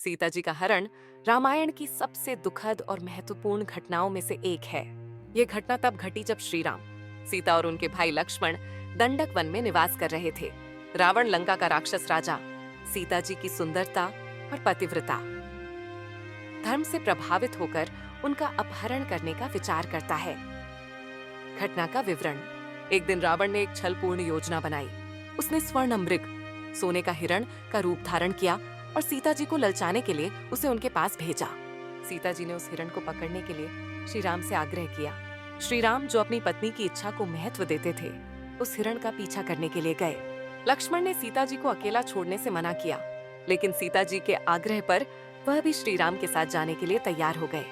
सीता जी का हरण रामायण की सबसे दुखद और महत्वपूर्ण घटनाओं में से एक है। ये घटना तब घटी जब श्री राम, सीता और उनके भाई लक्ष्मण दंडक वन में निवास कर रहे थे। रावण लंका का राक्षस राजा सीता जी की सुंदरता और पतिव्रता धर्म से प्रभावित होकर उनका अपहरण करने का विचार करता है। घटना का विवरण। एक दिन रावण ने एक छलपूर्ण योजना बनाई। उसने स्वर्ण मृग, सोने का हिरण का रूप धारण किया और सीता जी को ललचाने के लिए उसे उनके पास भेजा। सीता जी ने उस हिरण को पकड़ने के लिए श्री राम से आग्रह किया। श्री राम, जो अपनी पत्नी की इच्छा को महत्व देते थे, उस हिरण का पीछा करने के लिए गए। लक्ष्मण ने सीता जी को अकेला छोड़ने से मना किया, लेकिन सीता जी के आग्रह पर वह भी श्री राम के साथ जाने के लिए तैयार हो गए।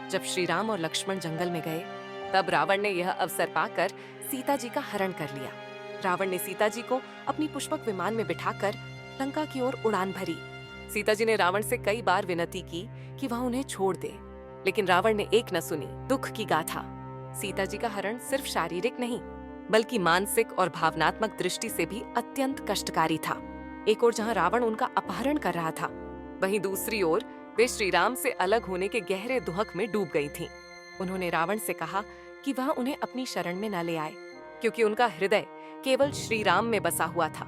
जब श्री राम और लक्ष्मण जंगल में गए, तब रावण ने यह अवसर पाकर सीता जी का हरण कर लिया। रावण ने सीता जी को अपनी पुष्पक विमान में बिठाकर लंका की ओर उड़ान भरी। सीता जी ने रावण से कई बार विनती की कि वह उन्हें छोड़ दे, लेकिन रावण ने एक न सुनी। दुख की गाथा। सीता जी का हरण सिर्फ शारीरिक नहीं, बल्कि मानसिक और भावनात्मक दृष्टि से भी अत्यंत कष्टकारी था। एक ओर जहां रावण उनका अपहरण कर रहा था, वहीं दूसरी ओर वे श्री राम से अलग होने के गहरे दुहक में डूब गई थीं। उन्होंने रावण से कहा कि वह उन्हें अपनी शरण में न ले आए, क्योंकि उनका हृदय केवल श्री राम में बसा हुआ था।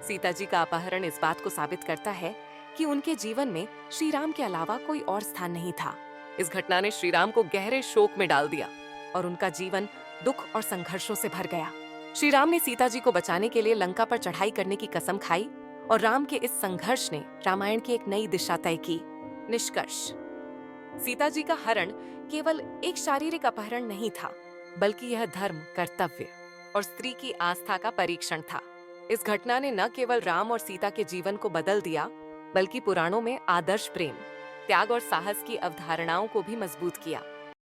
सीता जी का अपहरण इस बात को साबित करता है कि उनके जीवन में श्री राम के अलावा कोई और स्थान नहीं था। इस घटना ने श्री राम को गहरे शोक में डाल दिया और उनका जीवन दुख और संघर्षों से भर गया। श्री राम ने सीता जी को बचाने के लिए लंका पर चढ़ाई करने की कसम खाई और राम के इस संघर्ष ने रामायण की एक नई दिशा तय की। निष्कर्ष। सीता जी का हरण केवल एक शारीरिक अपहरण नहीं था, बल्कि यह धर्म, कर्तव्य और स्त्री की आस्था का परीक्षण था। इस घटना ने न केवल राम और सीता के जीवन को बदल दिया, बल्कि पुराणों में आदर्श प्रेम, त्याग और साहस की अवधारणाओं को भी मजबूत किया।